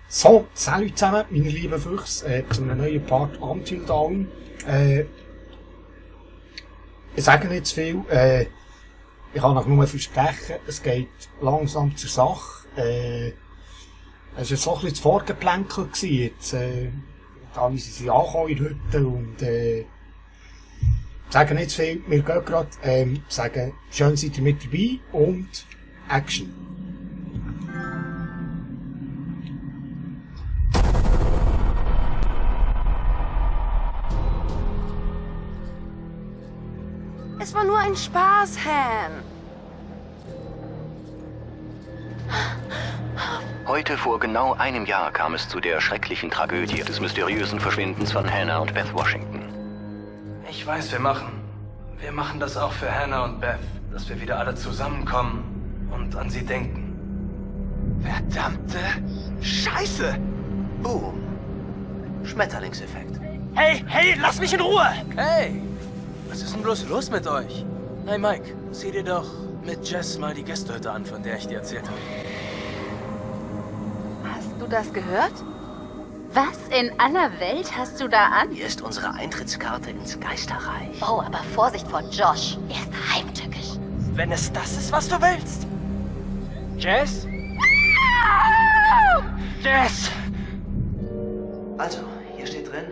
So, salut zusammen, meine lieben Füchse, zu einem neuen Part Until Dawn. Ich sage nicht zu viel, ich kann euch nur versprechen, es geht langsam zur Sache. Es war so ein bisschen das Vorgeplänkel gewesen, jetzt, da wie sie ankommen in der Hütte und, sagen nicht zu viel, wir gehen gerade, sagen, schön seid ihr mit dabei und Action. Es war nur ein Spaß, Han. Heute vor genau einem Jahr kam es zu der schrecklichen Tragödie des mysteriösen Verschwindens von Hannah und Beth Washington. Ich weiß, wir machen das auch für Hannah und Beth, dass wir wieder alle zusammenkommen und an sie denken. Verdammte Scheiße! Boom. Schmetterlingseffekt. Hey, lass mich in Ruhe! Hey, was ist denn bloß los mit euch? Hey Mike, sieh dir doch mit Jess mal die Gästehütte an, von der ich dir erzählt habe. Hast du das gehört? Was in aller Welt hast du da an? Hier ist unsere Eintrittskarte ins Geisterreich. Oh, aber Vorsicht vor Josh. Er ist heimtückisch. Wenn es das ist, was du willst. Jess? Jess! Also, hier steht drin,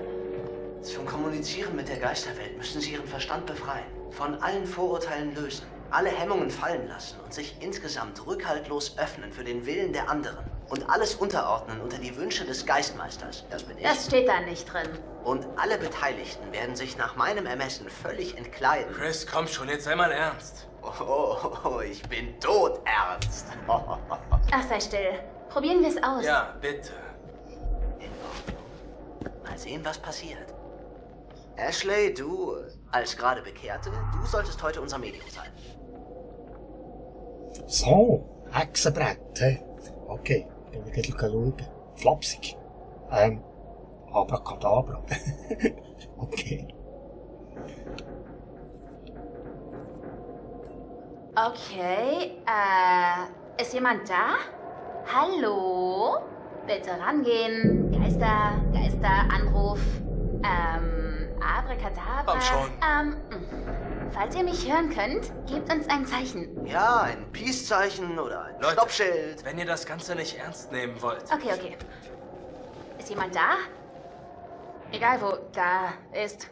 zum Kommunizieren mit der Geisterwelt müssen Sie Ihren Verstand befreien, von allen Vorurteilen lösen, alle Hemmungen fallen lassen und sich insgesamt rückhaltlos öffnen für den Willen der anderen und alles unterordnen unter die Wünsche des Geistmeisters. Das bin ich. Das steht da nicht drin. Und alle Beteiligten werden sich nach meinem Ermessen völlig entkleiden. Chris, komm schon, jetzt sei mal ernst. Oh, ich bin todernst. Ach, sei still. Probieren wir es aus. Ja, bitte. In Ordnung. Mal sehen, was passiert. Ashley, du, als gerade Bekehrte, du solltest heute unser Medium sein. So, Hexenbrett, hä? Okay, dann will ich schauen. Flapsig. Abracadabra. Okay. Okay, ist jemand da? Hallo? Bitte rangehen. Geister, Anruf. Abracadabra. Komm schon. Falls ihr mich hören könnt, gebt uns ein Zeichen. Ja, ein Peace-Zeichen oder ein Leute, Stoppschild. wenn ihr das Ganze nicht ernst nehmen wollt. Okay. Ist jemand da? Egal wo da ist.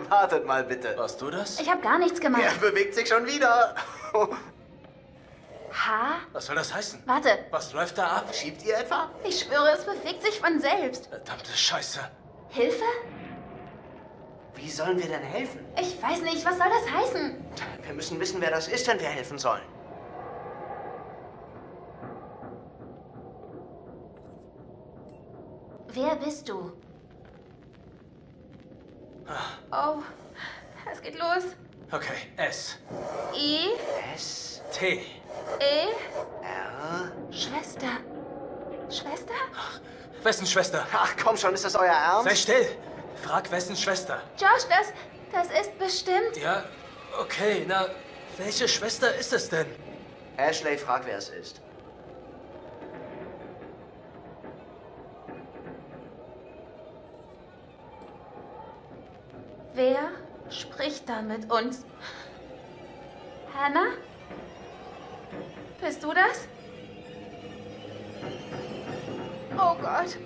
Wartet mal bitte. Warst du das? Ich habe gar nichts gemacht. Er bewegt sich schon wieder. Ha? Was soll das heißen? Warte, Was läuft da ab? Schiebt ihr etwa? ich schwöre, es bewegt sich von selbst. Verdammte Scheiße. Hilfe? Wie sollen wir denn helfen? Ich weiß nicht, was soll das heißen? Wir müssen wissen, wer das ist, wenn wir helfen sollen. Wer bist du? Oh, es geht los. Okay, S, I, S, T. E, R. Schwester. Schwester? Wessen Schwester? Ach komm schon, ist das euer Ernst? Sei still. Frag wessen Schwester. Josh, das ist bestimmt... Ja, okay, na, welche Schwester ist es denn? Ashley, frag, wer es ist. Wer spricht da mit uns? Hannah? Bist du das? Oh Gott.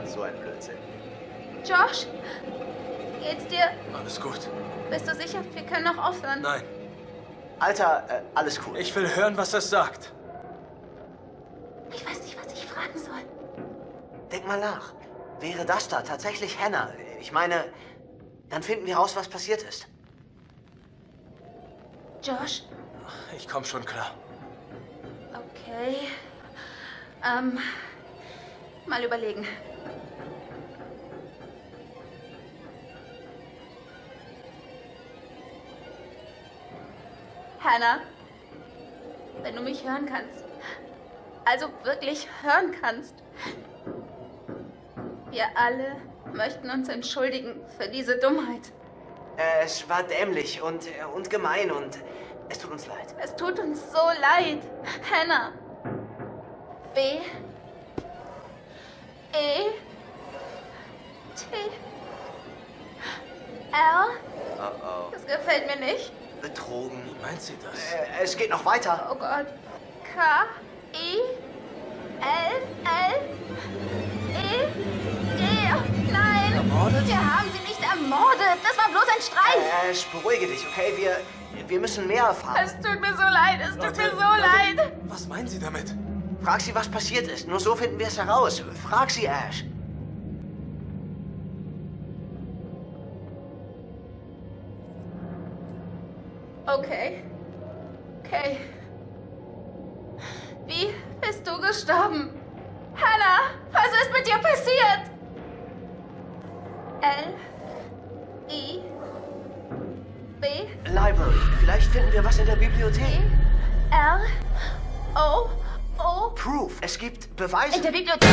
So ein Blödsinn. Josh? Geht's dir? Alles gut. Bist du sicher? Wir können noch aufhören. Nein, Alter, alles cool. ich will hören, was es sagt. Ich weiß nicht, was ich fragen soll. Denk mal nach. Wäre das da tatsächlich Hannah? Ich meine, dann finden wir raus, was passiert ist. Josh? Ich komm schon klar. Okay. Mal überlegen. Hannah, wenn du mich hören kannst, also wirklich hören kannst, wir alle möchten uns entschuldigen für diese Dummheit. Es war dämlich und gemein und Es tut uns leid. Es tut uns so leid. Hannah. B. E. T. R. Oh. Das gefällt mir nicht. Betrogen. Wie meint sie das? Es geht noch weiter. Oh Gott. K. I. L. L. E. D. Nein. Ermordet? Wir haben sie nicht ermordet. Das war bloß ein Streich. Beruhige dich, okay? Wir müssen mehr erfahren. Es tut mir so leid. Es tut mir so leid. Was meinen Sie damit? Frag sie, was passiert ist. Nur so finden wir es heraus. Frag sie, Ash. Okay. Wie bist du gestorben? Hannah, was ist mit dir passiert? L. I. B. Library. Vielleicht finden wir was in der Bibliothek. R. O. O. Proof. Es gibt Beweise. In der Bibliothek.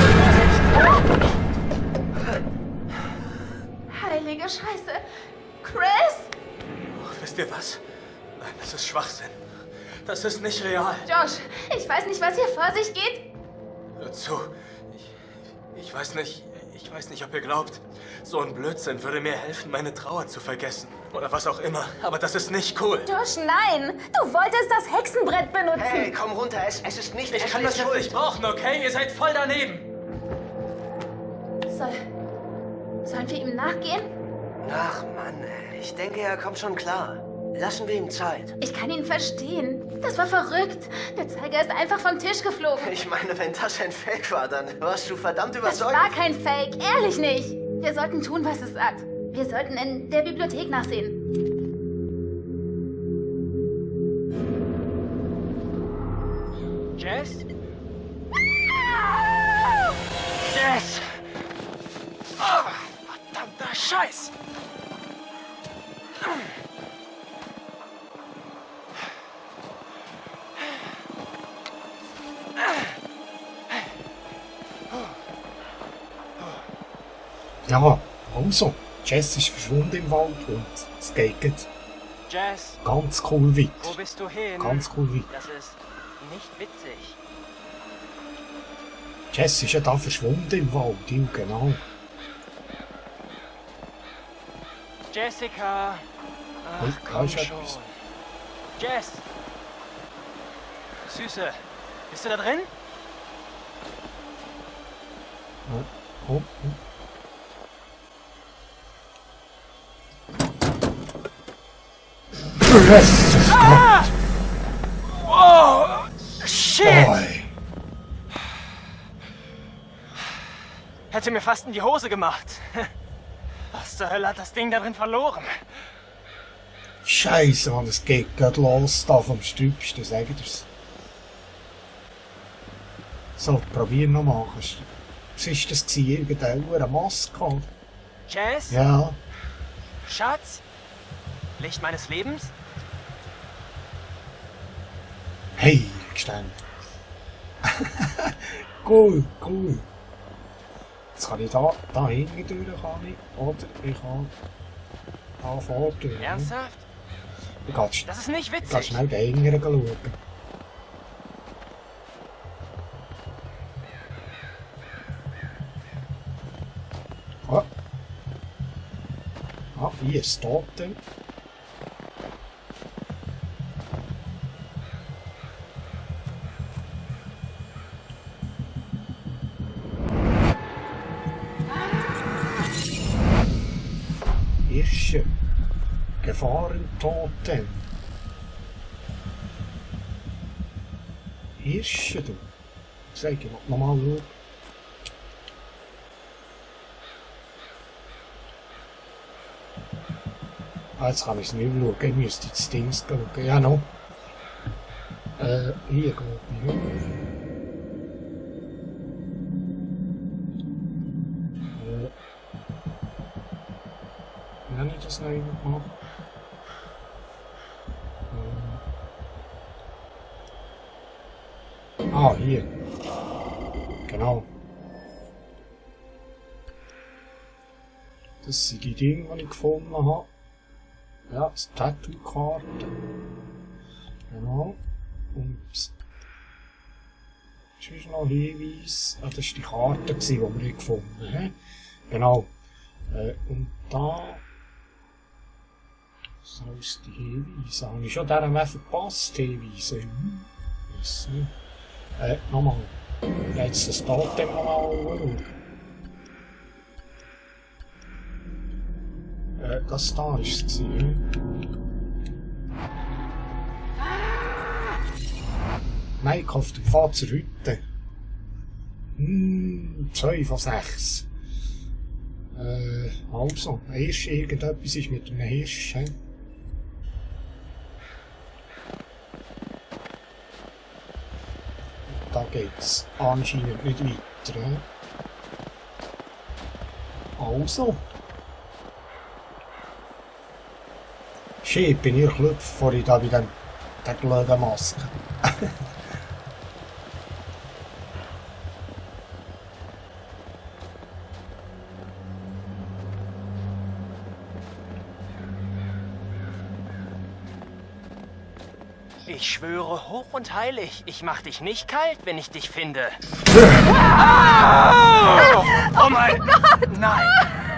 Heilige Scheiße. Chris? Ach, wisst ihr was? Nein, das ist Schwachsinn. Das ist nicht real. Josh, ich weiß nicht, was hier vor sich geht. Hört zu. Ich weiß nicht, ob ihr glaubt. So ein Blödsinn würde mir helfen, meine Trauer zu vergessen. Oder was auch immer. Aber das ist nicht cool. Josh, nein. Du wolltest das Hexenbrett benutzen. Hey, komm runter. Es ist nicht Ich kann das jetzt nicht brauchen, okay? Ihr seid voll daneben. Sollen wir ihm nachgehen? Ach, Mann. Ich denke, er kommt schon klar. Lassen wir ihm Zeit. Ich kann ihn verstehen. Das war verrückt. Der Zeiger ist einfach vom Tisch geflogen. Ich meine, wenn das ein Fake war, dann warst du verdammt Das überzeugt. war kein Fake. Ehrlich nicht. Wir sollten tun, was es sagt. Wir sollten in der Bibliothek nachsehen. Jess? Jess! Oh, verdammter Scheiß! Ja, also, Jess ist verschwunden im Wald und es geht jetzt Jess, ganz cool weit. wo bist du hin? Ganz cool weit. Das ist nicht witzig. Jess ist ja da verschwunden im Wald, ja, genau. Jessica! Ach, Und, komm ist schon. etwas. Jess! Süße, bist du da drin? Oh. Jesus Gott! Oh! Shit! Oi. Hätte mir fast in die Hose gemacht. Was zur Hölle hat das Ding da drin verloren? Scheiße, Mann, es geht gerade los da vom Stübsten, sag ich dir's. So, probier nochmal. Was ist das gewesen? Irgendeine Maske? Jess? Ja. Schatz? Licht meines Lebens? Hey, gestanden. Cool. Jetzt kann ich da hinten durch, kann ich. Oder ich kann da vorne durch. Ernsthaft? Ich gehe Das ist nicht schnell witzig. den Engeren schauen. Hier ist Totem. Hirsche. Gefahrentotem. Hirsche, du. Sag ich nochmal schauen. Jetzt kann ich es nicht schauen. Ich müsste das Ding schauen. Ja, noch. Hier, glaube ich. Wie habe ich das noch gemacht? Hier. Genau. Das sind die Dinge, die ich gefunden habe. Ja, das Tattoo-Karte. Genau. Und es ist noch ein Hinweis. Ah, das war die Karte, die wir gefunden haben. Genau. Und da. So ist die Hinweise. Habe ich schon diesen Weg verpasst, Hinweise? Weiss nicht. Nochmal. Jetzt das Totem nochmal anschauen. Das da war es. Nein, ich auf dem Pfad zur Hütte. 2 von 6. Also, erst irgendetwas ist mit einem Hirsch. He? Da geht's anscheinend nicht weiter. He? Also. Shit, bin ich glücklich, bevor ich da wieder der blöden Maske. Ich schwöre hoch und heilig, ich mach dich nicht kalt, wenn ich dich finde. Oh mein Gott! Nein!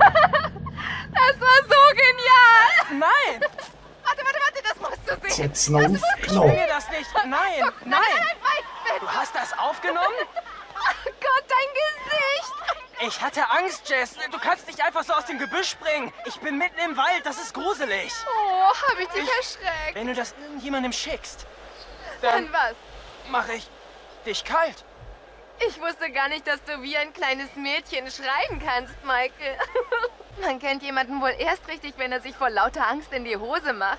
Das war so genial! Nein! Warte, das musst du Ist sehen. jetzt noch Ich will aufgenommen. mir das nicht! Nein! Nein! Du hast das aufgenommen? Oh Gott, dein Gesicht! Ich hatte Angst, Jess. Du kannst nicht einfach so aus dem Gebüsch springen. Ich bin mitten im Wald, das ist gruselig. Oh, hab ich dich erschreckt. Wenn du das irgendjemandem schickst, Dann was? mache ich dich kalt. Ich wusste gar nicht, dass du wie ein kleines Mädchen schreien kannst, Michael. Man kennt jemanden wohl erst richtig, wenn er sich vor lauter Angst in die Hose macht.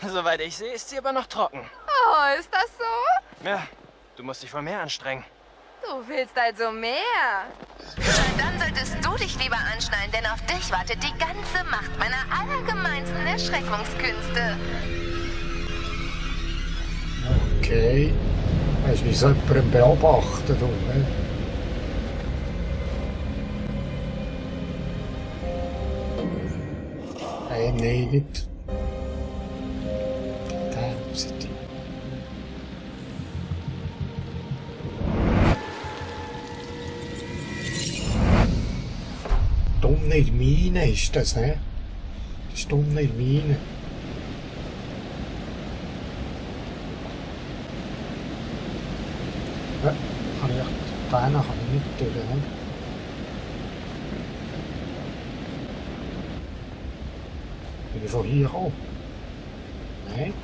Soweit ich sehe, ist sie aber noch trocken. Oh, ist das so? Ja, du musst dich wohl mehr anstrengen. Du willst also mehr. Dann solltest du dich lieber anschnallen, denn auf dich wartet die ganze Macht meiner allergemeinsten Erschreckungskünste. Okay. Hast du mich so jemanden beobachtet, du, ne? Nein, nicht. Da muss ich die. Dumme in der Mine ist das, hä? Das ist dumme in der Mine. Ja, kann ich, da kann ich nicht durch, hä? Bin ich von hier gekommen? Nein.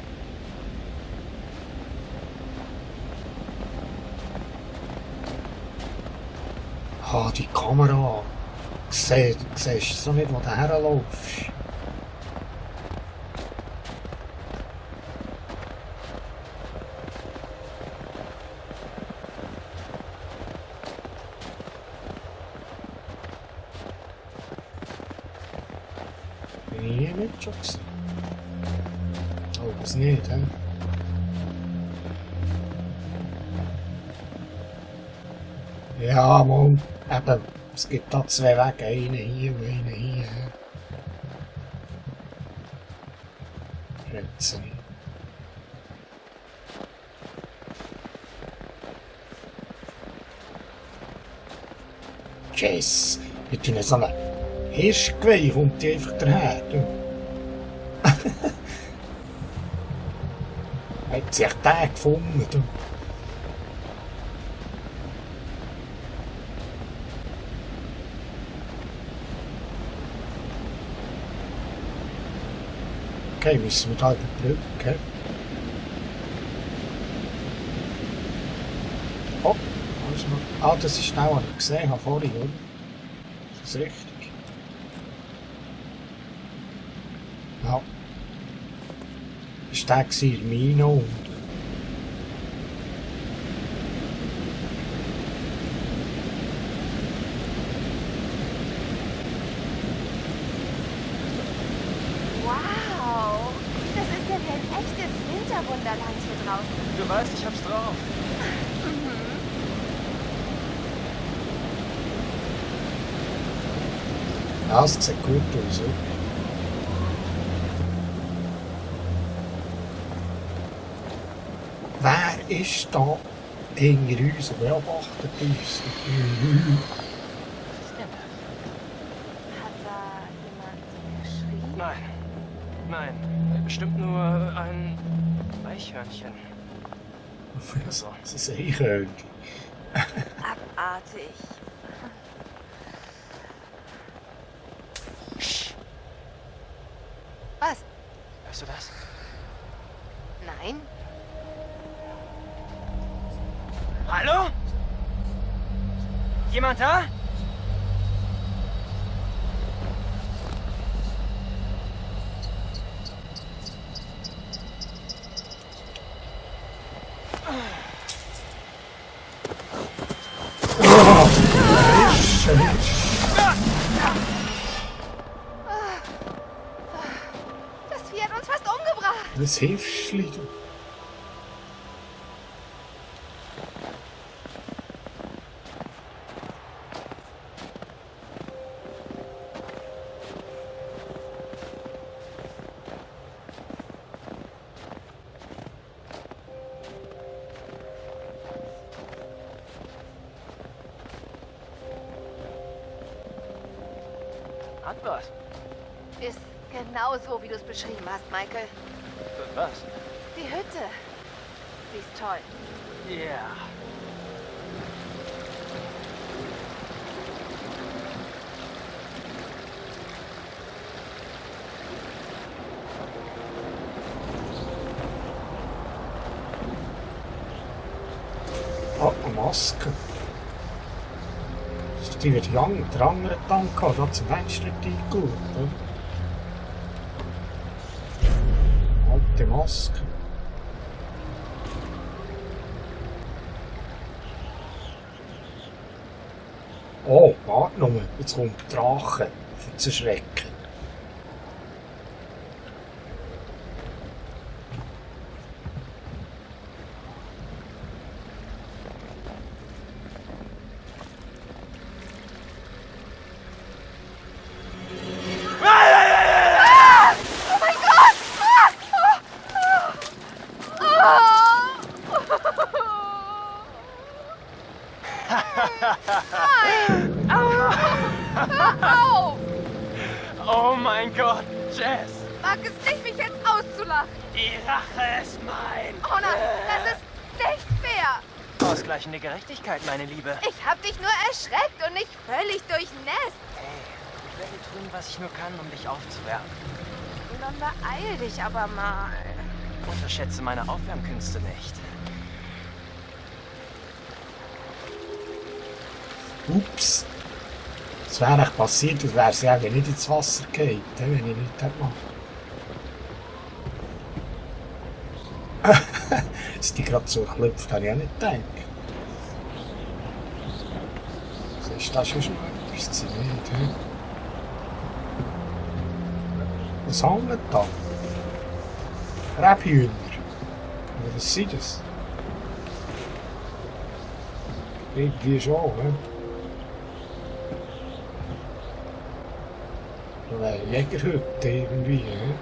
Ah, die Kamera. Siehst du so nicht, wo du herlaufst? Bin ich hier nicht schon gewesen? Oh, das nicht, hä? Ja, Mann. Eben, es gibt da 2 Wege, einen hier und einen hier. hä? Schätze ich. Jess, mit so einem Hirschgeweih kommt die einfach daher. Du. Hat sich der gefunden. Du. Okay, müssen wir da überbrücken. Oh, also noch. Ah, das ist schnell, was ich gesehen habe vorhin, oder? Das ist richtig. Ja. Das war der in der Mine unten. Wow. Das ist ja wie ein echtes Winterwunderland hier draußen. Du weißt, ich hab's drauf. Ja, es sieht gut aus, oder? ist da hinter uns und beobachtet uns. Hat da jemand geschrien? Nein. Nein. Bestimmt nur ein Eichhörnchen. Was ist ein Eichhörnchen? Abartig. Was? Hörst du das? Nein? Hallo? Jemand da? Das Vieh hat uns fast umgebracht. Das Hirschli. Hat was. Ist genau so, wie du es beschrieben hast, Michael. Was? Die Hütte. Sie ist toll. Ja. Ah, eine Maske. Die wird der andere Tank gehabt, hat zum Fenster reingeschaut, oder? Alte Maske. Oh, warte noch mal, jetzt kommt der Drache, zu erschrecken. Au! Oh mein Gott, Jess! Wag es nicht, mich jetzt auszulachen. Die Rache ist mein! Oh nein, das ist nicht fair. Ausgleichende Gerechtigkeit, meine Liebe. Ich hab dich nur erschreckt und nicht völlig durchnässt. Hey, ich werde tun, was ich nur kann, um dich aufzuwärmen. Dann beeil dich aber mal. Unterschätze meine Aufwärmkünste nicht. Ups. Das wäre echt passiert, das wäre sie nicht ins Wasser gefallen, wenn ich nichts hätte gemacht. Dass die gerade so klopft, habe ich auch nicht gedacht. Was ist das schon etwas zu nicht, hä? Was hängt da? Rebhühner. Oder was sind das? Irgendwie schon, hä? Oder eine Jägerhütte irgendwie, hä?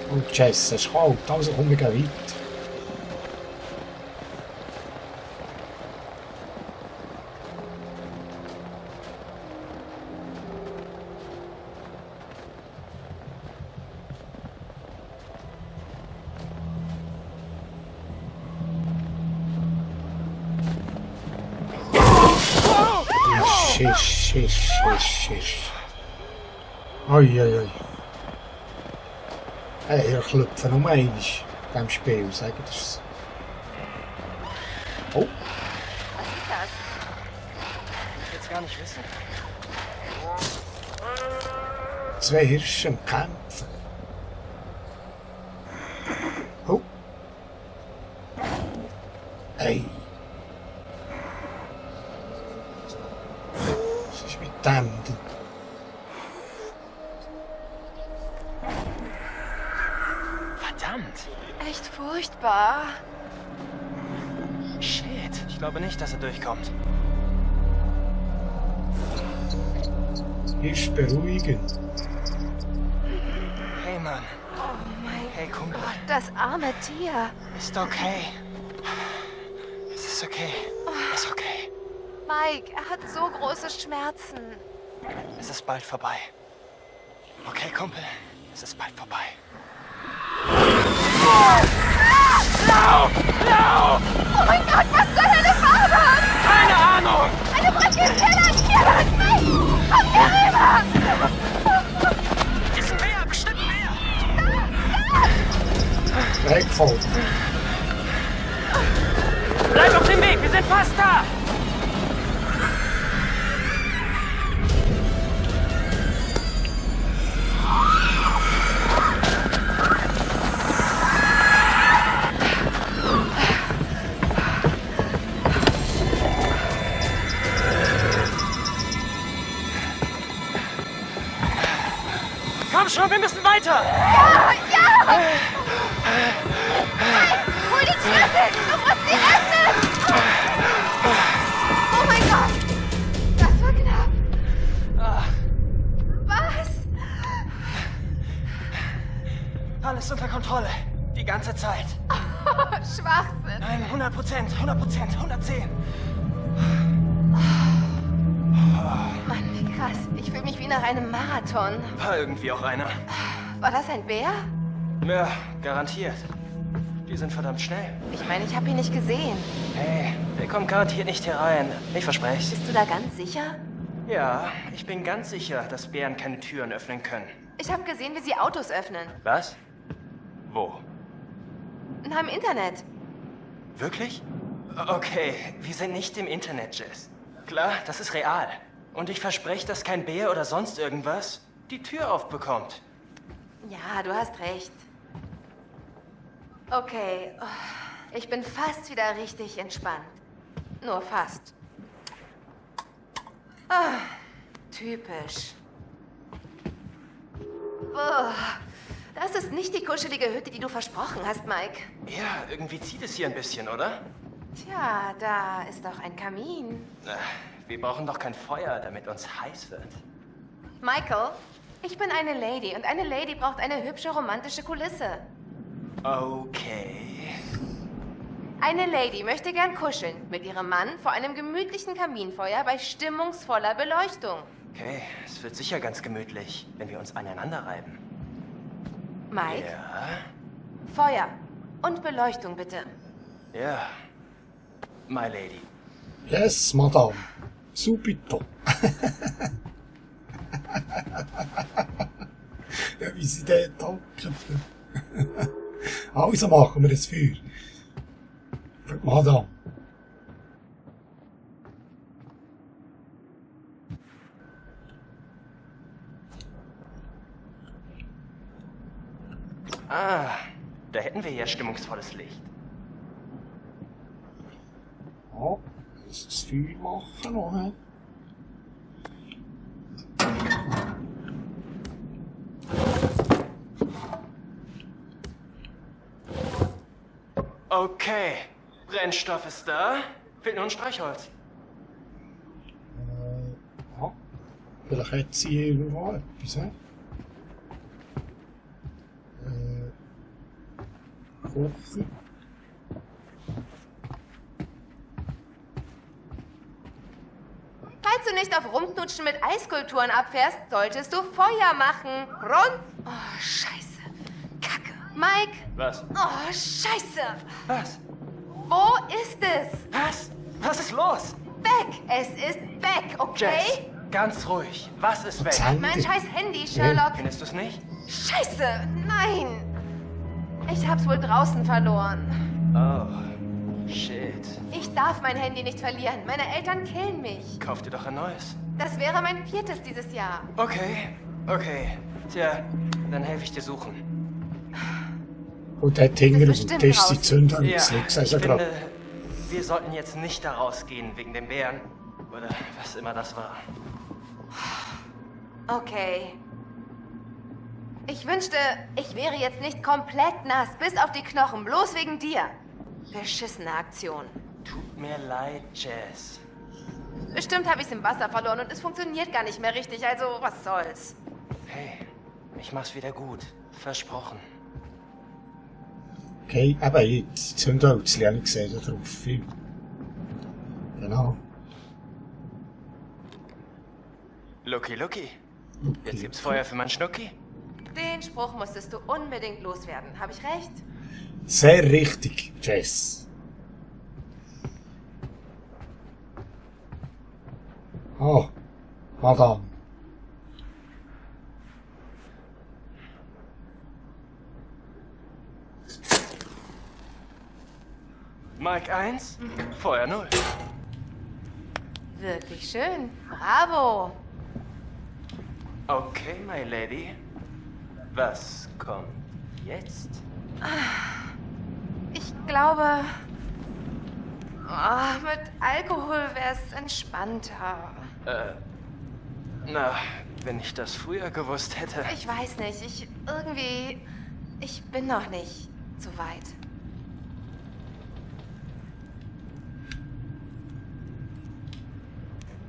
Und Jess, es ist kalt, also komm ich weiter. Schisch. Oi. Hey, ihr klopfen um einmal beim Spiel, sag ich das. Oh, Was ist das? Ich will es gar nicht wissen. 2 Hirsche am Kämpfen. Oh. Hey. Was ist mit dem? Verdammt! Echt furchtbar. Shit! Ich glaube nicht, dass er durchkommt. Hirsch beruhigen. Hey Mann. Oh mein Hey Kumpel. Gott. Das arme Tier. Ist okay. Es ist okay. Ist okay. Mike, er hat so große Schmerzen. Es ist bald vorbei. Okay, Kumpel. Es ist bald vorbei. Oh mein Gott, was zur Hölle war das? Keine Ahnung! Eine Brücke-Keller! Hier, Mike! Komm hier rüber! Ist ein Bär, bestimmt ein Bär! Weggefolgt. Bleib auf dem Weg, wir sind fast da! Komm schon, wir müssen weiter! Ja! Hol die Schlüssel! Du musst sie öffnen! Oh mein Gott! Das war knapp! Was? Alles unter Kontrolle. Die ganze Zeit. Schwachsinn! Nein, 100%, 110. Mann, wie krass. Ich fühle mich wie nach einem Marathon. War irgendwie auch einer. War das ein Bär? Ja, garantiert. Die sind verdammt schnell. Ich meine, ich habe ihn nicht gesehen. Hey, der kommt garantiert nicht hier rein. Ich verspreche. Bist du da ganz sicher? Ja, ich bin ganz sicher, dass Bären keine Türen öffnen können. Ich habe gesehen, wie sie Autos öffnen. Was? Wo? Na, im Internet. Wirklich? Okay, wir sind nicht im Internet, Jess. Klar, das ist real. Und ich verspreche, dass kein Bär oder sonst irgendwas die Tür aufbekommt. Ja, du hast recht. Okay, ich bin fast wieder richtig entspannt. Nur fast. Typisch. Das ist nicht die kuschelige Hütte, die du versprochen hast, Mike. Ja, irgendwie zieht es hier ein bisschen, oder? Tja, da ist doch ein Kamin. Wir brauchen doch kein Feuer, damit uns heiß wird. Michael, ich bin eine Lady und eine Lady braucht eine hübsche romantische Kulisse. Okay. Eine Lady möchte gern kuscheln mit ihrem Mann vor einem gemütlichen Kaminfeuer bei stimmungsvoller Beleuchtung. Okay, es wird sicher ganz gemütlich, wenn wir uns aneinander reiben. Mike, Ja? Feuer und Beleuchtung bitte. Ja. My Lady. Yes, Madame. Subito. Ja, wie sie dort hocken. Also machen wir das Feuer. Für die Madame. Ah, da hätten wir ja stimmungsvolles Licht. Ja, das Feuer machen noch, ne? Okay, Brennstoff ist da. Fehlt nur ein Streichholz. Ja, vielleicht hat sie irgendwo etwas, ne? Kochen. Falls du nicht auf Rumknutschen mit Eiskulturen abfährst, solltest du Feuer machen. Rund. Oh, scheiße. Kacke. Mike. Was? Oh, scheiße. Was? Wo ist es? Was? Was ist los? Weg. Es ist weg, okay? Jess, ganz ruhig. Was ist weg? Mein scheiß Handy, Sherlock. Findest du es nicht? Scheiße. Nein. Ich hab's wohl draußen verloren. Oh, shit. Ich darf mein Handy nicht verlieren. Meine Eltern killen mich. Kauf dir doch ein neues. Das wäre mein 4. dieses Jahr. Okay, okay. Tja, dann helfe ich dir suchen. Und dort hinten auf dem bestimmt Tisch die draußen. Zünder Ja, ins Licht. ich Also finde, gerade. wir sollten jetzt nicht da rausgehen wegen dem Bären. Oder was immer das war. Okay. Ich wünschte, ich wäre jetzt nicht komplett nass, bis auf die Knochen, bloß wegen dir. Beschissene Aktion. Tut mir leid, Jess. Bestimmt habe ich es im Wasser verloren und es funktioniert gar nicht mehr richtig, also was soll's. Hey, ich mach's wieder gut. Versprochen. Okay, eben jetzt Zündhölzchen habe ich gesehen da drauf. Genau. Lucky, Lucky. Okay. Jetzt gibt's Feuer für meinen Schnucki. Den Spruch musstest du unbedingt loswerden. Habe ich recht? Sehr richtig, Jess. Oh, Madame. Mike 1, Feuer 0. Wirklich schön. Bravo. Okay, my lady. Was kommt jetzt? Ich glaube, mit Alkohol wäre es entspannter. Na, wenn ich das früher gewusst hätte. Ich weiß nicht, ich bin noch nicht so weit.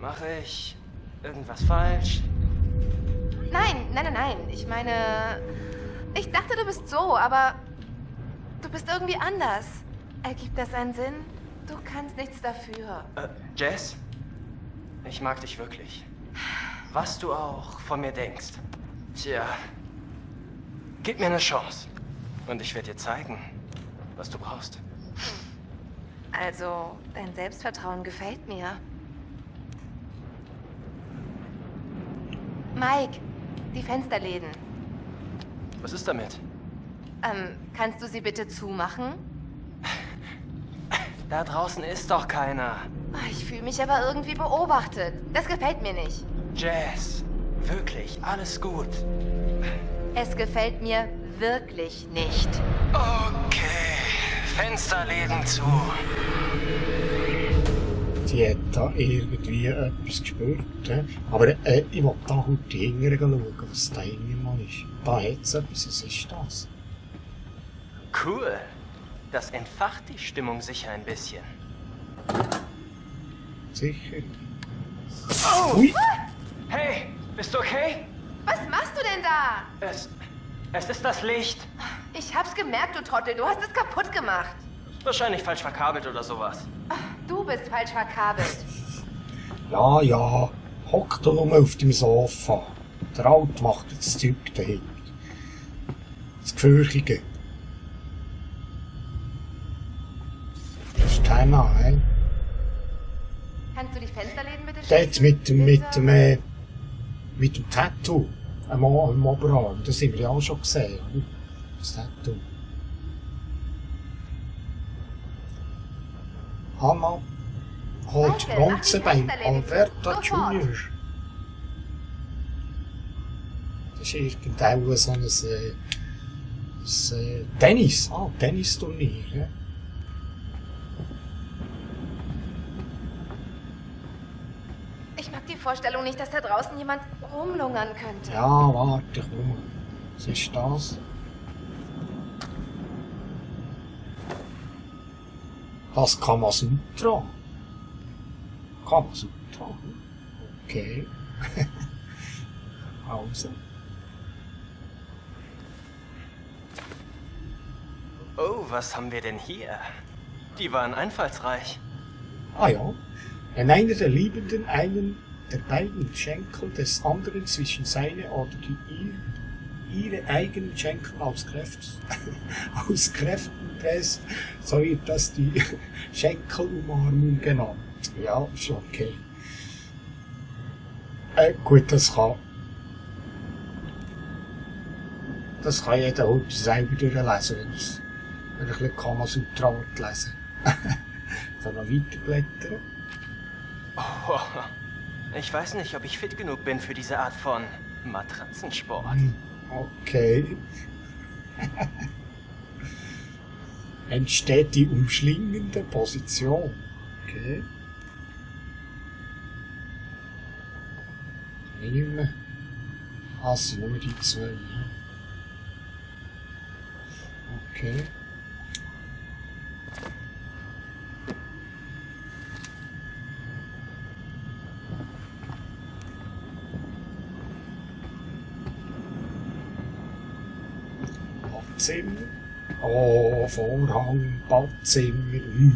Mache ich irgendwas falsch? Nein. Ich meine, ich dachte, du bist so, aber du bist irgendwie anders. Ergibt das einen Sinn? Du kannst nichts dafür. Jess? Ich mag dich wirklich. Was du auch von mir denkst. Tja, gib mir eine Chance. Und ich werde dir zeigen, was du brauchst. Also, dein Selbstvertrauen gefällt mir. Mike, die Fensterläden. Was ist damit? Kannst du sie bitte zumachen? Da draußen ist doch keiner. Ich fühle mich aber irgendwie beobachtet. Das gefällt mir nicht. Jess, wirklich, alles gut. Es gefällt mir wirklich nicht. Okay, Fensterläden zu. Die hat da irgendwie etwas gespürt. Aber ich will da heute hinterher schauen, was da hinten mal ist. Da hat es etwas, was ist das? Cool. Das entfacht die Stimmung sicher ein bisschen. Sicher. Oh! Ui! Hey, bist du okay? Was machst du denn da? Es ist das Licht. Ich hab's gemerkt, du Trottel. Du hast es kaputt gemacht. Wahrscheinlich falsch verkabelt oder sowas. Du bist falsch verkabelt. Ja, hock doch nur auf dem Sofa. Der Alt macht das Zeug dahinter. Das Gefürchige. Das ist Hannah, hä? Kannst du die Fensterläden bitte Dort schließen? mit dem Tattoo am Oberarm. Das haben wir ja auch schon gesehen, oder? Das Tattoo. Hannah holt Michael, Bronze mach die beim Fensterläden zu. Alberta Sofort. Junior. Das ist irgendwo so ein Tennis. Tennisturnier. Ja. Ich mag die Vorstellung nicht, dass da draußen jemand rumlungern könnte. Ja, warte, komm. Was ist das? Das Kamasutra. Kamasutra. Okay. Also. Oh, was haben wir denn hier? Die waren einfallsreich. Ah ja. Wenn einer der Liebenden einen der beiden Schenkel des anderen zwischen seine oder ihre eigenen Schenkel aus Kräften presst, so wird das die Schenkelumarmung genannt. Ja, ist okay. Gut, das kann jeder heute selber durchlesen, wenn ich ein bisschen Kamasutra lesen. Dann noch weiterblättern. Oh, ich weiß nicht, ob ich fit genug bin für diese Art von Matratzensport. Okay. Entsteht die umschlingende Position. Okay. Nicht mehr. Ah, es sind nur die zwei. Ja. Okay. Abzählen. Oh, Vorhang, Badzimmer.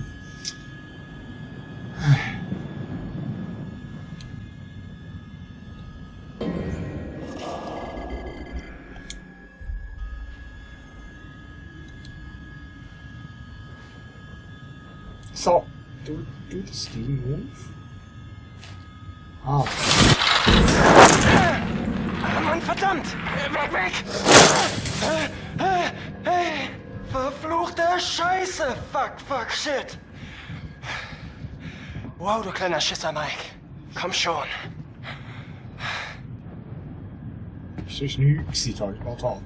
So, tu das Ding auf. Ah. Ah, Mann, verdammt! Weg! Hey! Verfluchte Scheiße! Fuck, shit! Wow, du kleiner Schisser, Mike. Komm schon. Das war nichts da mal dran.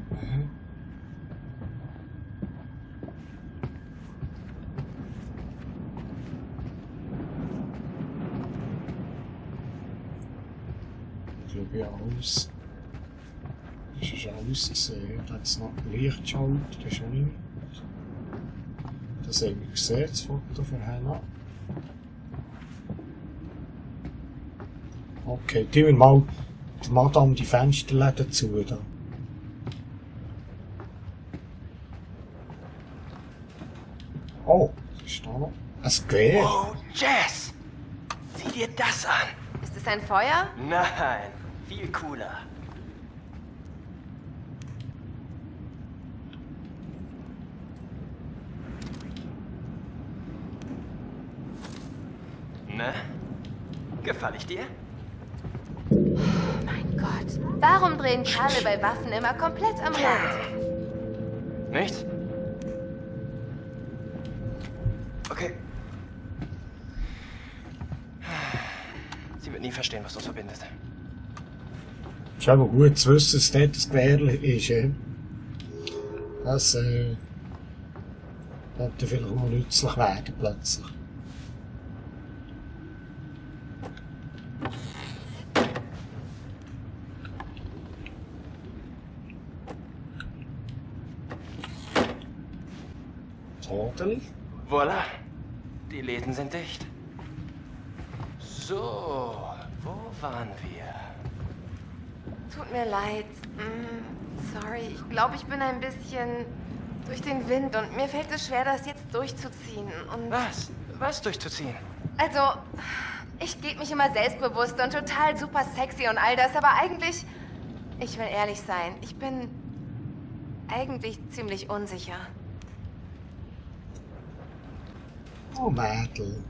Ich glaube ja alles. Das ist alles gesehen. Da hat es noch Lichtschalter, das ist auch nicht. Das haben wir gesehen, das Foto von Hannah. Okay, tun wir mal die Madame die Fensterläden zu. Da. Oh, was ist da noch? Ein Gewehr. Oh, Jess! Sieh dir das an! Ist es ein Feuer? Nein, viel cooler. Ne? Gefall ich dir? Mein Gott. Warum drehen Kerle bei Waffen immer komplett am Rad? Nichts? Okay. Sie wird nie verstehen, was uns verbindet. Ist aber gut zu wissen, dass dort das Gewehr ist. Das könnte vielleicht mal nützlich werden plötzlich. Tadel. Voilà. Die Läden sind dicht. So, wo waren wir? Tut mir leid. Sorry, ich glaube, ich bin ein bisschen durch den Wind und mir fällt es schwer, das jetzt durchzuziehen. Und Was? Was durchzuziehen? also, ich gebe mich immer selbstbewusst und total super sexy und all das, aber eigentlich, ich will ehrlich sein, ich bin eigentlich ziemlich unsicher. Oh, Mädel.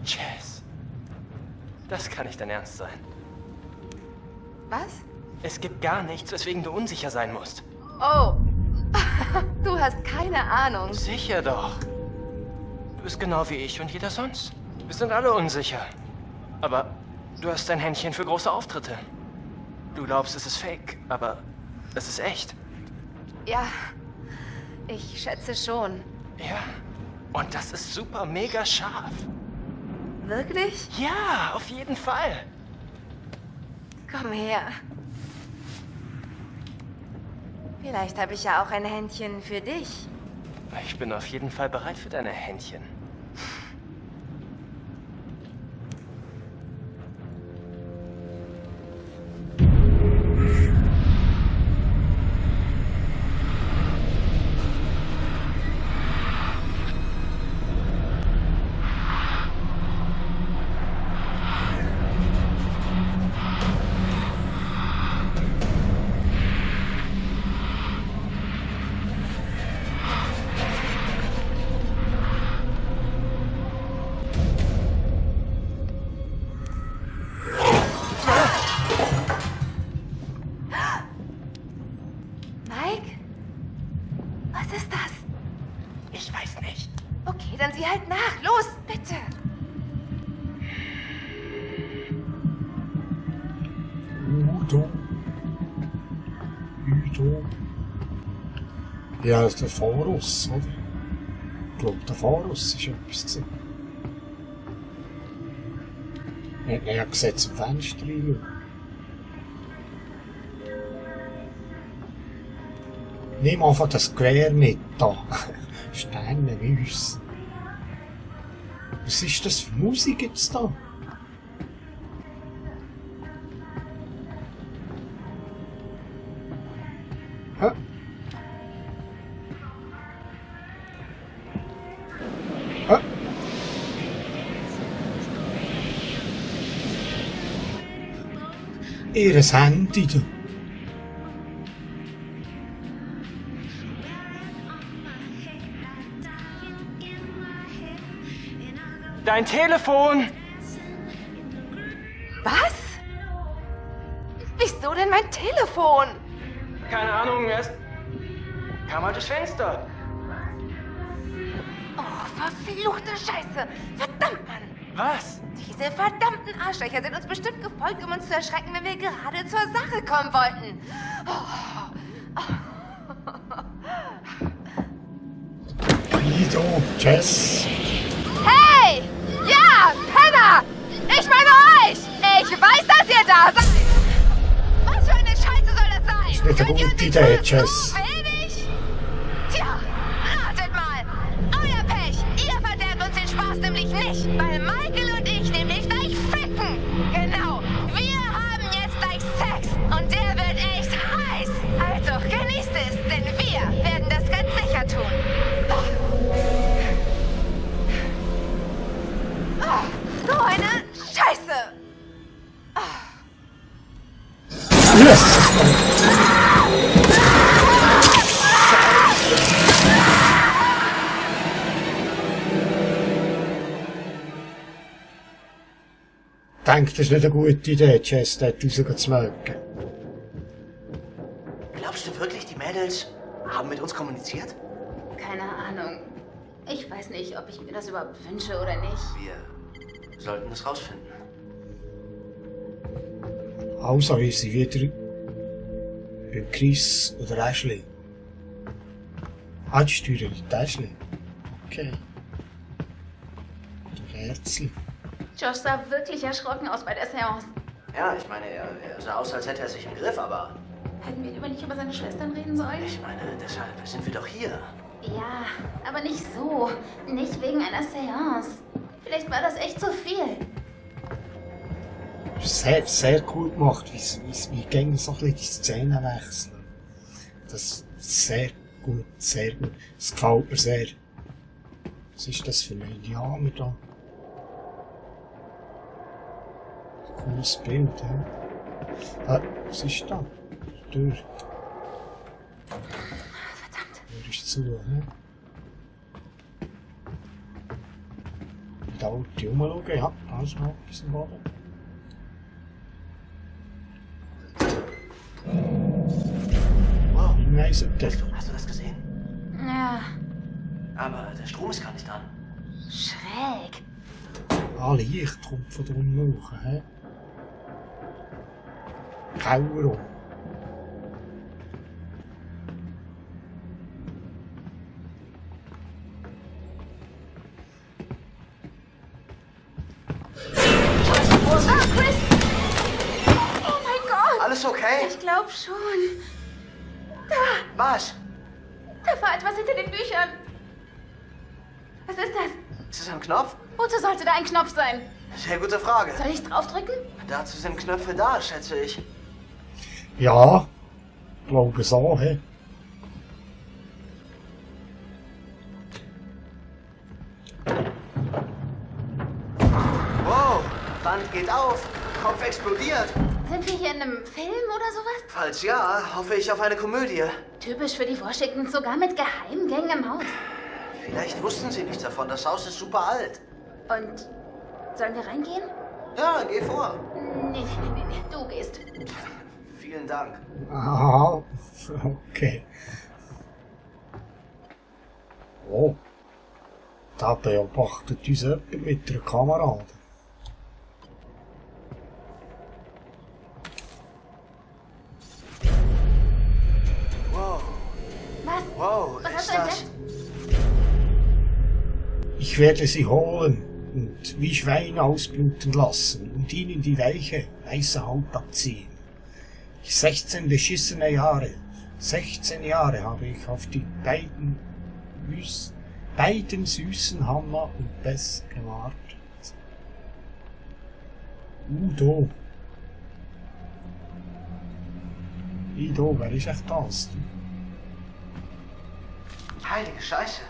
Jess. Das kann nicht dein Ernst sein. Was? Es gibt gar nichts, weswegen du unsicher sein musst. Oh, du hast keine Ahnung. Sicher doch. Du bist genau wie ich und jeder sonst. Wir sind alle unsicher. Aber du hast ein Händchen für große Auftritte. Du glaubst, es ist fake, aber es ist echt. Ja, ich schätze schon. Ja. Und das ist super mega scharf. Wirklich? Ja, auf jeden Fall. Komm her. Vielleicht habe ich ja auch ein Händchen für dich. Ich bin auf jeden Fall bereit für deine Händchen. Mike? Was ist das? Ich weiß nicht. Okay, dann sieh halt nach. Los, bitte. Udo. Ja, das ist der Pharus, oder? Ich glaube, der Pharus war etwas gewesen. Er hat gesehen zum Fenster rein. Nimm einfach das Gewehr mit da. Sterne uns. Was ist das für Musik jetzt da? Ihres Handy. Du. Dein Telefon! Was? Wieso denn mein Telefon? Keine Ahnung, erst kam halt durchs Fenster. Oh, verfluchte Scheiße. Verdammt, Mann. Was? Diese verdammten Arschlöcher sind uns bestimmt gefolgt, um uns zu erschrecken, wenn wir gerade zur Sache kommen wollten. Guido, Jess. Hey! Ja, Penner! Ich meine euch! Ich weiß, dass ihr da seid! Was für eine Scheiße soll das sein? Ist nicht eine Könnt ihr gute nicht Idee, so Jess. wenig? Tja, ratet mal! Euer Pech! Ihr verderbt uns den Spaß nämlich nicht, weil Michael und ich nämlich gleich ficken! Genau! Wir haben jetzt gleich Sex und der wird echt heiß! Also genießt es, denn wir werden das ganz sicher tun! So eine Scheiße! Ich denke, das ist nicht eine gute Idee, Jess, dort rauszumelken. Glaubst du wirklich, die Mädels haben mit uns kommuniziert? Keine Ahnung. Ich weiß nicht, ob ich mir das überhaupt wünsche oder nicht. Wir sollten es rausfinden. Also ist sie wieder beim Chris oder Ashley. Ah, die Steuerin, die Ashley. Okay. Der Herzli. Josh sah wirklich erschrocken aus bei der Seance. Ja, ich meine, er sah aus, als hätte er sich im Griff, aber Hätten wir lieber nicht über seine Schwestern reden sollen? ich meine, deshalb sind wir doch hier. Ja, aber nicht so. Nicht wegen einer Seance. Vielleicht war das echt zu viel. Sehr, sehr cool gemacht, wie gängig so ein bisschen die Szenen wechseln. Das ist sehr gut, sehr gut. Das gefällt mir sehr. Was ist das für ein Indianer da? Cooles Bild, hä? Ah, was ist da? Tür. Verdammt. Tür ist zu, hä? Da unten rumschauen, ja, da ist noch etwas im Boden. Wow, Hinweise, hast du das gesehen? Ja, Aber der Strom ist gar nicht an. schräg. Licht kommt von da unten hoch, hä? Kauer. Oh, Chris! Oh mein Gott! Alles okay? Ich glaube schon. Was? Da war etwas hinter den Büchern. Was ist das? Ist es ein Knopf? Wozu sollte da ein Knopf sein? Sehr gute Frage. Soll ich draufdrücken? Dazu sind Knöpfe da, schätze ich. Ja, glaube so, hä? Wow, Wand geht auf, Kopf explodiert. Sind wir hier in einem Film oder sowas? Falls ja, hoffe ich auf eine Komödie. Typisch für die Washingtons, sogar mit Geheimgängen im Haus. Vielleicht wussten sie nichts davon, das Haus ist super alt. Und sollen wir reingehen? Ja, geh vor. Nee, du gehst. Vielen Dank. Aha, okay. Oh, da beobachtet uns jemand mit einer Kamera. Wow, Was? wow, Was hast ist du das? entdeckt? Ich werde sie holen und wie Schweine ausbluten lassen und ihnen die weiche, weiße Haut abziehen. 16 beschissene Jahre, 16 Jahre habe ich auf die beiden süßen Hannah und Bess gewartet. Udo. Ido, wer ist echt das? Heilige Scheiße.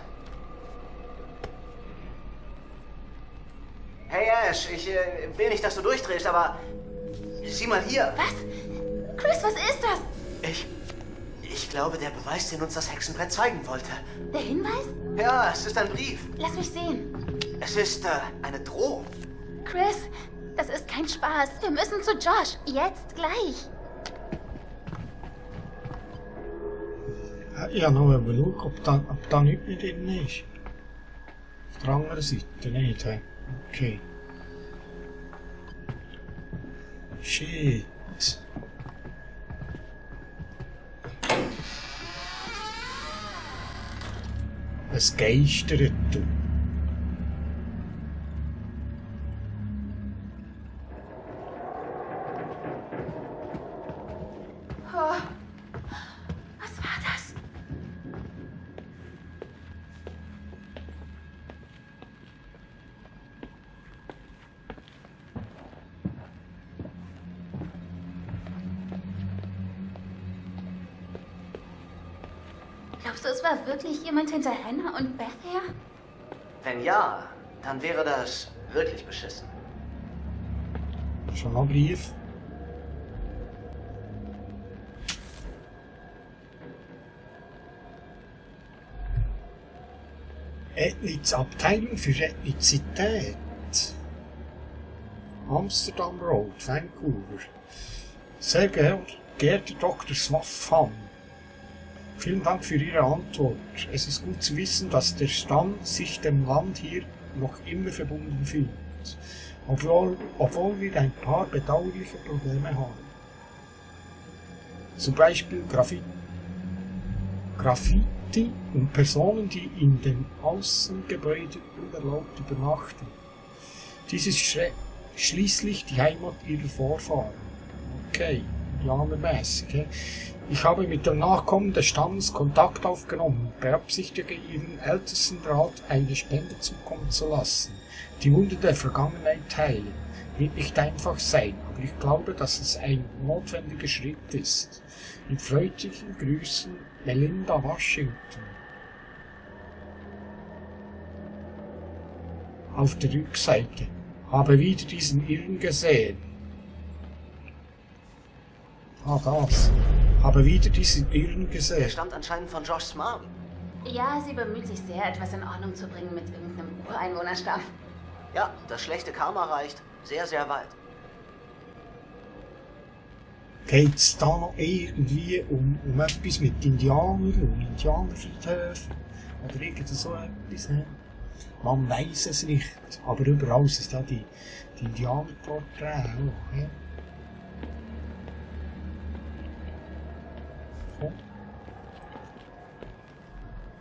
Hey Ash, ich will nicht, dass du durchdrehst, aber Sieh mal hier. Was? Chris, was ist das? Ich glaube, der Beweis, den uns das Hexenbrett zeigen wollte. Der Hinweis? Ja, es ist ein Brief. Lass mich sehen. Es ist eine Drohung. Chris, das ist kein Spaß. Wir müssen zu Josh. Jetzt gleich. Ich habe noch schauen, ob da nichts mehr drin ist. Auf der anderen Seite nicht, hä? Okay. Shit. Es geistert, du. Oh. Was war das? Glaubst du, es war wirklich jemand hinter Hannah und Beth her? Wenn ja, dann wäre das wirklich beschissen. Schon noch ein Brief. Abteilung für Ethnizität. Amsterdam Road, Vancouver. Sehr geehrter Dr. Swaffham, vielen Dank für Ihre Antwort. Es ist gut zu wissen, dass der Stamm sich dem Land hier noch immer verbunden fühlt, obwohl wir ein paar bedauerliche Probleme haben. Zum Beispiel Graffiti und Personen, die in den Außengebäuden unerlaubt übernachten. Dies ist schließlich die Heimat ihrer Vorfahren. Okay, indianermäßig. Okay? Ich habe mit dem Nachkommen des Stammes Kontakt aufgenommen und beabsichtige, ihren Ältestenrat eine Spende zukommen zu lassen. Die Wunder der Vergangenheit heilen. Wird nicht einfach sein, aber ich glaube, dass es ein notwendiger Schritt ist. Mit freundlichen Grüßen, Melinda Washington. Auf der Rückseite. Habe wieder diesen Irren gesehen. Ah, das. Habe wieder diesen Irren Der gesehen. stammt anscheinend von Joshs Mom. Ja, sie bemüht sich sehr, etwas in Ordnung zu bringen mit irgendeinem Ureinwohnerstamm. Ja, das schlechte Karma reicht sehr, sehr weit. Geht's da noch irgendwie um etwas mit Indianern und Indianerfriedhöfen? Oder irgend so etwas? Man weiss es nicht. Aber überall sind da die Indianerporträts auch. Ja? Komm.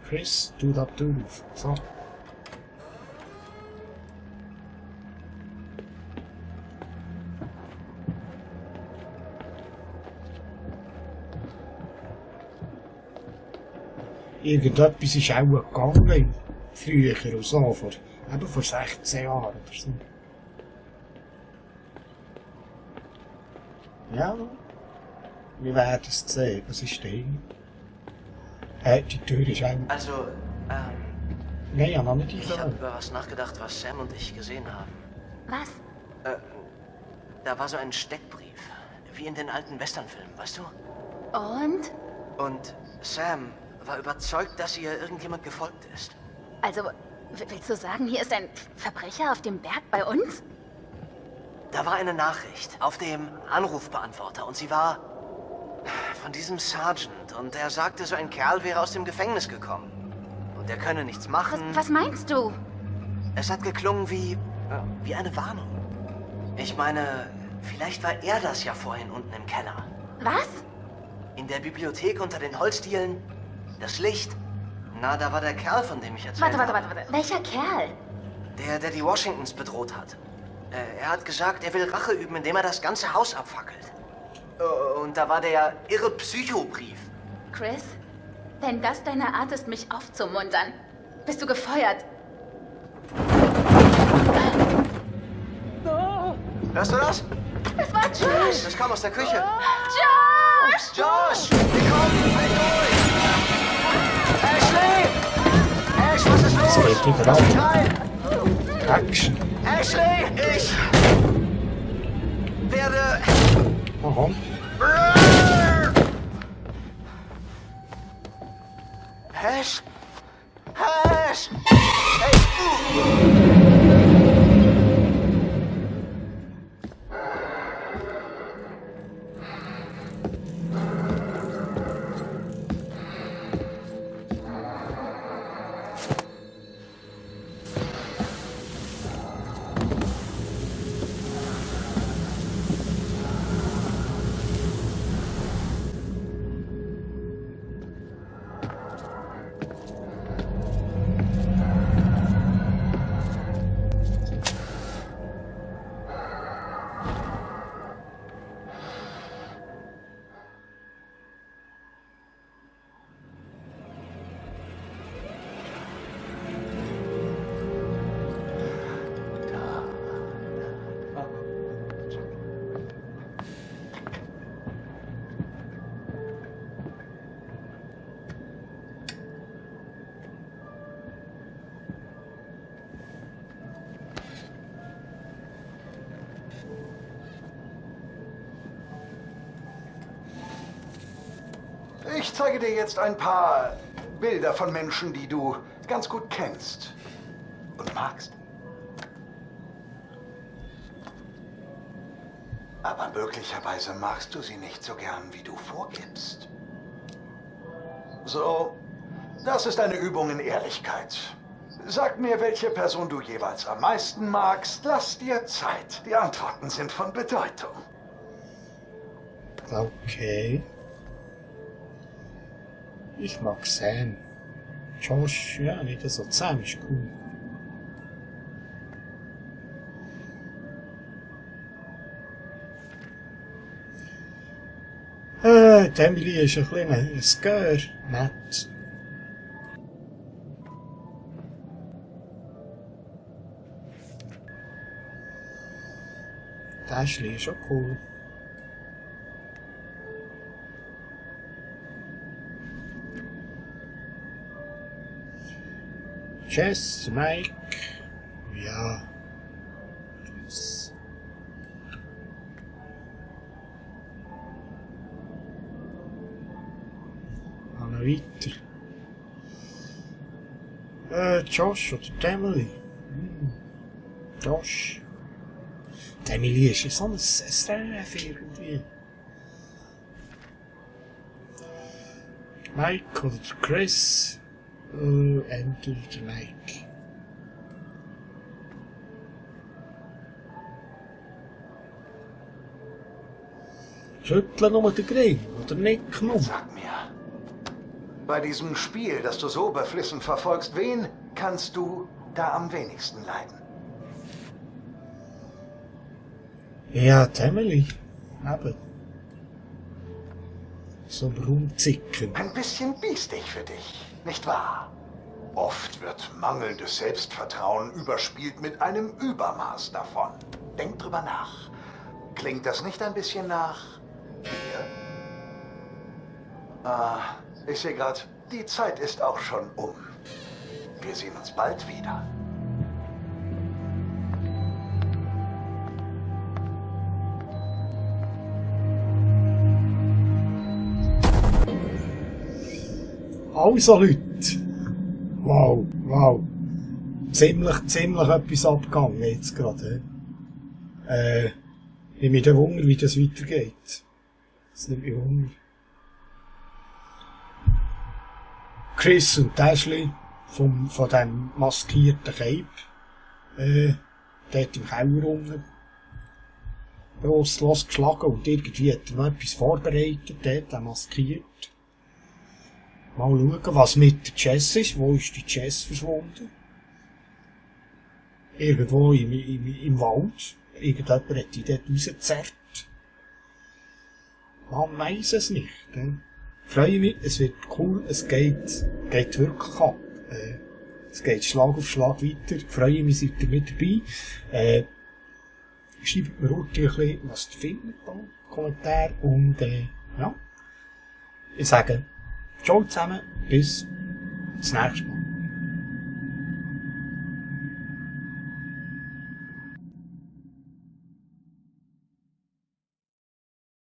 Chris, tu da drauf. So. Irgendetwas ist auch gegangen, früher und so, vor 16 Jahren oder so. Ja, wir werden es sehen. Was ist denn? Die Tür ist auch... Also, Nein, ja, noch nicht ich habe eingegangen. über was nachgedacht, was Sam und ich gesehen haben. Was? Da war so ein Steckbrief. Wie in den alten Westernfilmen, weißt du? Und? Und Sam war überzeugt, dass ihr irgendjemand gefolgt ist. Also, willst du sagen, hier ist ein Verbrecher auf dem Berg bei uns? Da war eine Nachricht auf dem Anrufbeantworter und sie war von diesem Sergeant und er sagte, so ein Kerl wäre aus dem Gefängnis gekommen. Und er könne nichts machen. Was meinst du? Es hat geklungen wie eine Warnung. Ich meine, vielleicht war er das ja vorhin unten im Keller. Was? In der Bibliothek unter den Holzdielen. Das Licht. Na, da war der Kerl, von dem ich erzählt habe. Warte. Welcher Kerl? Der die Washingtons bedroht hat. Er hat gesagt, er will Rache üben, indem er das ganze Haus abfackelt. Und da war der irre Psychobrief. Chris, wenn das deine Art ist, mich aufzumuntern, bist du gefeuert. Hörst du das? Das war Josh! Das kam aus der Küche. Josh! Josh! Wir kommen! Halt durch! Ashley! Ash, was ist los? Es geht wieder Lass mich ab. rein! Action. Ashley! Ich werde Aha. Hash? Hash! Ich zeige dir jetzt ein paar Bilder von Menschen, die du ganz gut kennst und magst. Aber möglicherweise magst du sie nicht so gern, wie du vorgibst. So, das ist eine Übung in Ehrlichkeit. Sag mir, welche Person du jeweils am meisten magst. Lass dir Zeit. Die Antworten sind von Bedeutung. Okay. Ich mag Sam. Josh, ja, nicht so. Sam ist cool. Die Emily ist ein bisschen ein Skör. Nett. Der Ashley ist schon cool. Jess, Mike, ja, Jess. Noch weiter. Josh oder Emily. Josh. Die Emily ist so ein Sträf irgendwie. Mike oder Chris. Enter the Mike. Schütteln nur den Gring oder nicht nur. Sag mir, bei diesem Spiel, das du so beflissen verfolgst, wen kannst du da am wenigsten leiden? Ja, die Emily. Eben. So rumzicken. Ein bisschen biestig für dich, nicht wahr? Oft wird mangelndes Selbstvertrauen überspielt mit einem Übermaß davon. Denk drüber nach. Klingt das nicht ein bisschen nach dir? Ich sehe gerade, die Zeit ist auch schon um. Wir sehen uns bald wieder. Also Leute, wow, ziemlich etwas abgegangen jetzt gerade. Ich mich dann wundern, wie das weitergeht. Das nimmt mich Wunder. Chris und Ashley von dem maskierten Cape, dort im Keller unten, bewusstlos geschlagen und irgendwie hat er noch etwas vorbereitet, dort maskiert. Mal schauen, was mit der Jess ist. Wo ist die Jess verschwunden? Irgendwo im Wald. Irgendjemand hat die dort rausgezerrt. Man weiss es nicht. Freue mich, es wird cool, es geht wirklich ab. Es geht Schlag auf Schlag weiter. Freue mich, seid ihr mit dabei. Schreibt mir ein bisschen, was ihr findet, Kommentar. Und ja, ich sage, ciao zusammen, bis zum nächsten Mal.